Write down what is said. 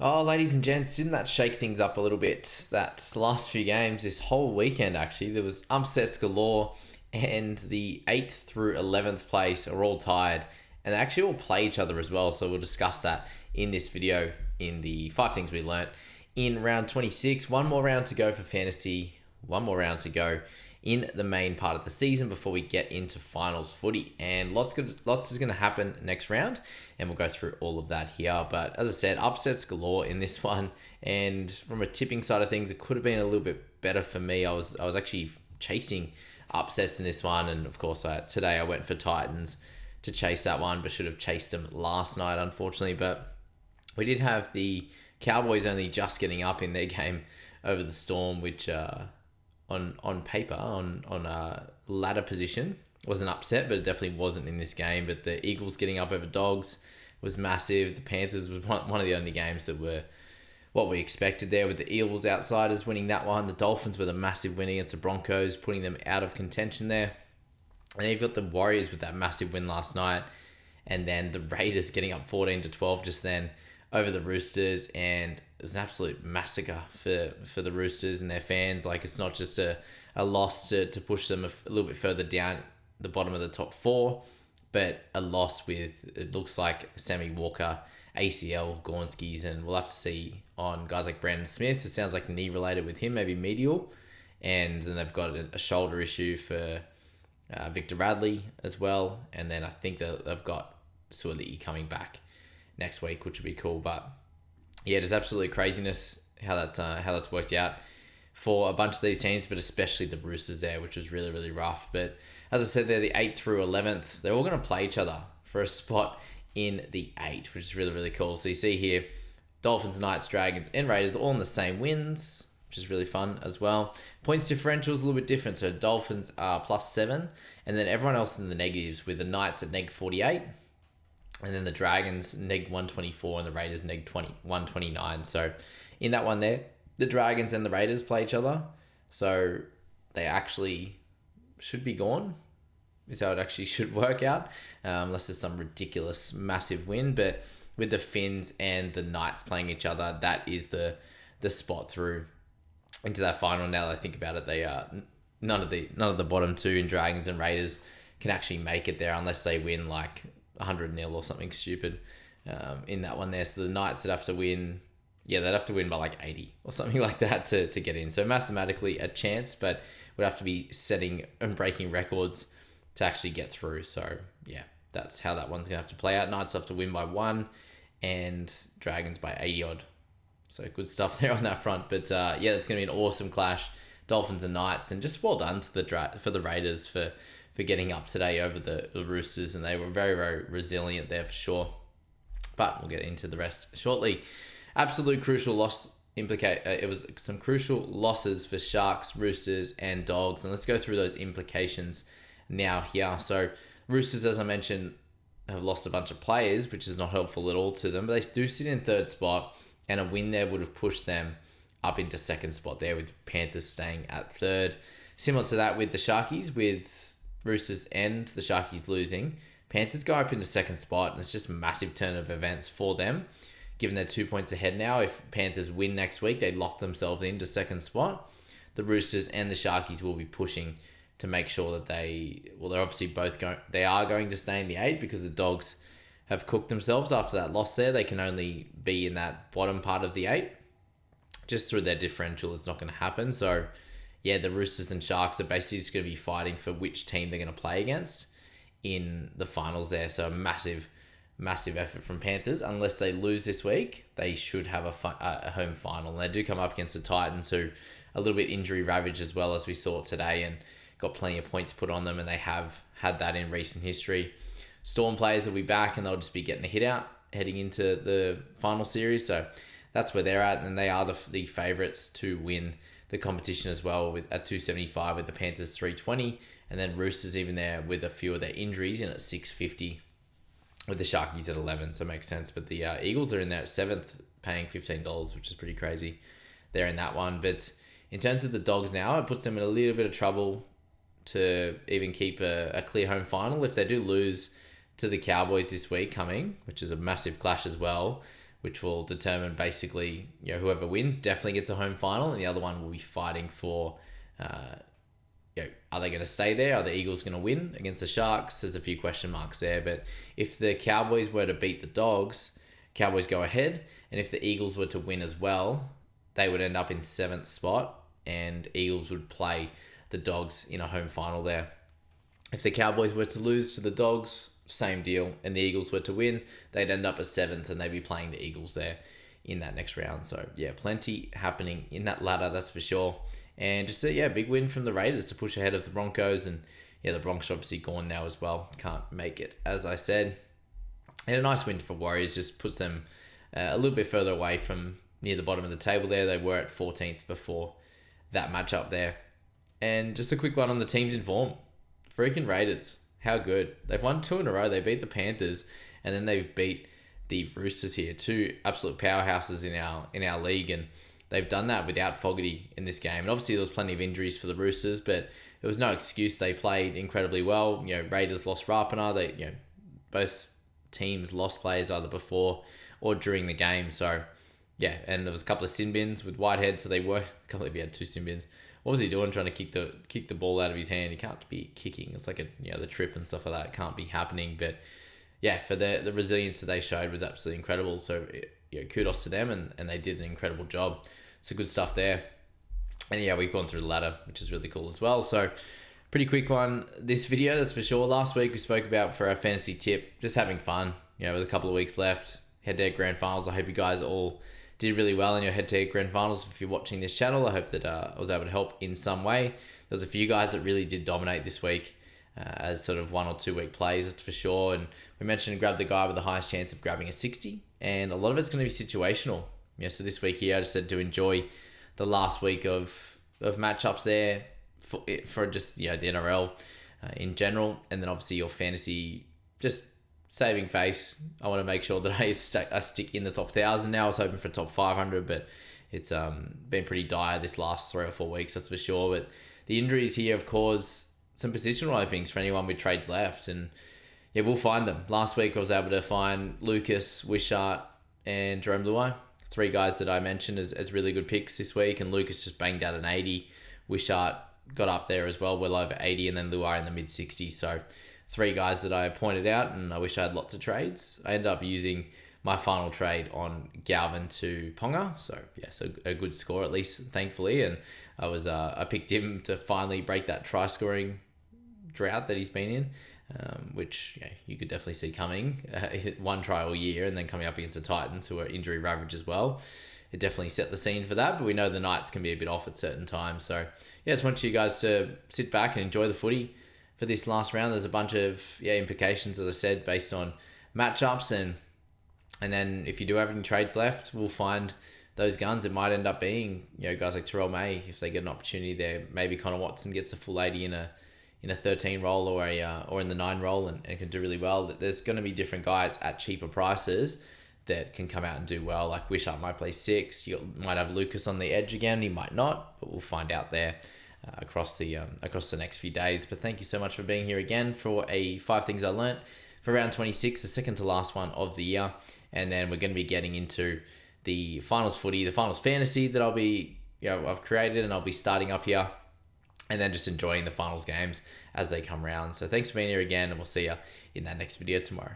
Oh, ladies and gents, didn't that shake things up a little bit? That last few games, this whole weekend actually, there was upsets galore, and the 8th through 11th place are all tied, and they actually all play each other as well. So we'll discuss that in this video in the 5 things we learnt in round 26. One more round to go for fantasy, one more round to go in the main part of the season before we get into finals footy, and lots is going to happen next round, and we'll go through all of that here. But as I said, upsets galore in this one, and from a tipping side of things, it could have been a little bit better for me. I was actually chasing upsets in this one, and of course today I went for Titans to chase that one, but should have chased them last night, unfortunately. But we did have the Cowboys only just getting up in their game over the Storm, which on paper, on ladder position, was an upset, but it definitely wasn't in this game. But the Eagles getting up over Dogs was massive. The Panthers was one of the only games that were what we expected there, with the Eagles outsiders winning that one. The Dolphins with a massive win against the Broncos, putting them out of contention there. And then you've got the Warriors with that massive win last night, and then the Raiders getting up 14-12 just then over the Roosters, and it was an absolute massacre for the Roosters and their fans. Like, it's not just a loss to push them a little bit further down the bottom of the top four, but a loss with, it looks like, Sammy Walker, ACL, Gornskis, and we'll have to see on guys like Brandon Smith. It sounds like knee related with him, maybe medial, and then they've got a shoulder issue for Victor Radley as well, and then I think that they've got Suoli'i coming back next week, which would be cool. But yeah, just absolute craziness how that's worked out for a bunch of these teams, but especially the Roosters there, which was really, really rough. But as I said, they're the 8th through 11th. They're all going to play each other for a spot in the 8, which is really, really cool. So you see here, Dolphins, Knights, Dragons, and Raiders all in the same wins, which is really fun as well. Points differential is a little bit different. So Dolphins are +7, and then everyone else in the negatives, with the Knights at -48, and then the Dragons -124, and the Raiders -129. So in that one there, the Dragons and the Raiders play each other. So they actually should be gone, is how it actually should work out, unless there's some ridiculous massive win. But with the Finns and the Knights playing each other, that is the spot through into that final. Now that I think about it, they are none of the bottom two in Dragons and Raiders can actually make it there unless they win like 100-0 or something stupid in that one there. So the Knights would have to win, they'd have to win by like 80 or something like that to get in. So mathematically a chance, but would have to be setting and breaking records to actually get through. So yeah, that's how that one's gonna have to play out. Knights have to win by 1, and Dragons by 80 odd. So good stuff there on that front. But yeah, it's gonna be an awesome clash, Dolphins and Knights, and just well done to the Raiders for getting up today over the Roosters, and they were very, very resilient there for sure. But we'll get into the rest shortly. Absolute crucial loss it was some crucial losses for Sharks, Roosters, and Dogs, and let's go through those implications now here. So Roosters, as I mentioned, have lost a bunch of players, which is not helpful at all to them, but they do sit in 3rd spot, and a win there would have pushed them up into 2nd spot there, with Panthers staying at 3rd. Similar to that with the Sharkies, with Roosters and the Sharkies losing, Panthers go up into 2nd spot, and it's just a massive turn of events for them, given they're 2 points ahead now. If Panthers win next week, they lock themselves into 2nd spot. The Roosters and the Sharkies will be pushing to make sure that they're obviously they are going to stay in the 8, because the Dogs have cooked themselves after that loss there. They can only be in that bottom part of the 8. Just through their differential, it's not going to happen. So yeah, the Roosters and Sharks are basically just going to be fighting for which team they're going to play against in the finals there. So a massive effort from Panthers. Unless they lose this week, they should have a home final. And they do come up against the Titans, who a little bit injury ravaged as well, as we saw today, and got plenty of points put on them, and they have had that in recent history. Storm players will be back, and they'll just be getting a hit out heading into the final series. So that's where they're at, and they are the favourites to win the competition as well, at 275, with the Panthers 320, and then Roosters even there with a few of their injuries in at 650, with the Sharkies at 11. So it makes sense. But the Eagles are in there at 7th, paying $15, which is pretty crazy. They're in that one. But in terms of the Dogs now, it puts them in a little bit of trouble to even keep a clear home final. If they do lose to the Cowboys this week coming, which is a massive clash as well, which will determine basically, whoever wins definitely gets a home final, and the other one will be fighting for, are they going to stay there? Are the Eagles going to win against the Sharks? There's a few question marks there, but if the Cowboys were to beat the Dogs, Cowboys go ahead, and if the Eagles were to win as well, they would end up in 7th spot, and Eagles would play the Dogs in a home final there. If the Cowboys were to lose to the Dogs, same deal, and the Eagles were to win, they'd end up as 7th, and they'd be playing the Eagles there in that next round. So yeah, plenty happening in that ladder, that's for sure. And just a big win from the Raiders to push ahead of the Broncos, and the Broncos obviously gone now as well, can't make it, as I said. And a nice win for Warriors, just puts them a little bit further away from near the bottom of the table there. They were at 14th before that matchup there. And just a quick one on the teams in form. Freaking Raiders, how good. They've won 2 in a row. They beat the Panthers, and then they've beat the Roosters here, 2 absolute powerhouses in our league, and they've done that without Fogarty in this game. And obviously there was plenty of injuries for the Roosters, but it was no excuse. They played incredibly well. Raiders lost Rapana. They, both teams lost players either before or during the game. So yeah, and there was a couple of sin bins with Whitehead, so they were, I can't believe he had 2 sin bins. What was he doing trying to kick the ball out of his hand? He can't be kicking. It's like the trip and stuff like that can't be happening. But yeah, for the resilience that they showed was absolutely incredible. So kudos to them, and they did an incredible job. So good stuff there. And yeah, we've gone through the ladder, which is really cool as well. So pretty quick one this video, that's for sure. Last week we spoke about for our fantasy tip, just having fun. With a couple of weeks left, head-to-head grand finals. I hope you guys all did really well in your head-to-head grand finals. If you're watching this channel, I hope that I was able to help in some way. There was a few guys that really did dominate this week as sort of 1 or 2 week plays, that's for sure. And we mentioned grab the guy with the highest chance of grabbing a 60, and a lot of it's going to be situational. So this week here, I just said to enjoy the last week of matchups there for just the NRL in general, and then obviously your fantasy, just saving face. I want to make sure that I stick in the top 1,000 now. I was hoping for top 500, but it's been pretty dire this last 3 or 4 weeks, that's for sure. But the injuries here have caused some positional openings for anyone with trades left, and yeah, we'll find them. Last week I was able to find Lucas, Wishart, and Jerome Luai, 3 guys that I mentioned as really good picks this week, and Lucas just banged out an 80. Wishart got up there as well, well over 80, and then Luai in the mid 60s. So 3 guys that I pointed out, and I wish I had lots of trades. I ended up using my final trade on Galvin to Ponga, so yes, a good score at least, thankfully. And I picked him to finally break that try scoring drought that he's been in, which you could definitely see coming. 1 try all year, and then coming up against the Titans, who are injury ravaged as well. It definitely set the scene for that, but we know the Knights can be a bit off at certain times. So yeah, just want you guys to sit back and enjoy the footy for this last round. There's a bunch of implications, as I said, based on matchups, and then if you do have any trades left, we'll find those guns. It might end up being guys like Terrell May, if they get an opportunity there. Maybe Connor Watson gets the full 80 in a 13 role or in the 9 role and can do really well. There's going to be different guys at cheaper prices that can come out and do well. Like Wishart might play 6. You might have Lucas on the edge again. He might not, but we'll find out there across the next few days. But thank you so much for being here again for a 5 things I learnt for round 26, the second to last one of the year. And then we're going to be getting into the finals footy, the finals fantasy that I've created, and I'll be starting up here, and then just enjoying the finals games as they come around. So thanks for being here again, and we'll see you in that next video tomorrow.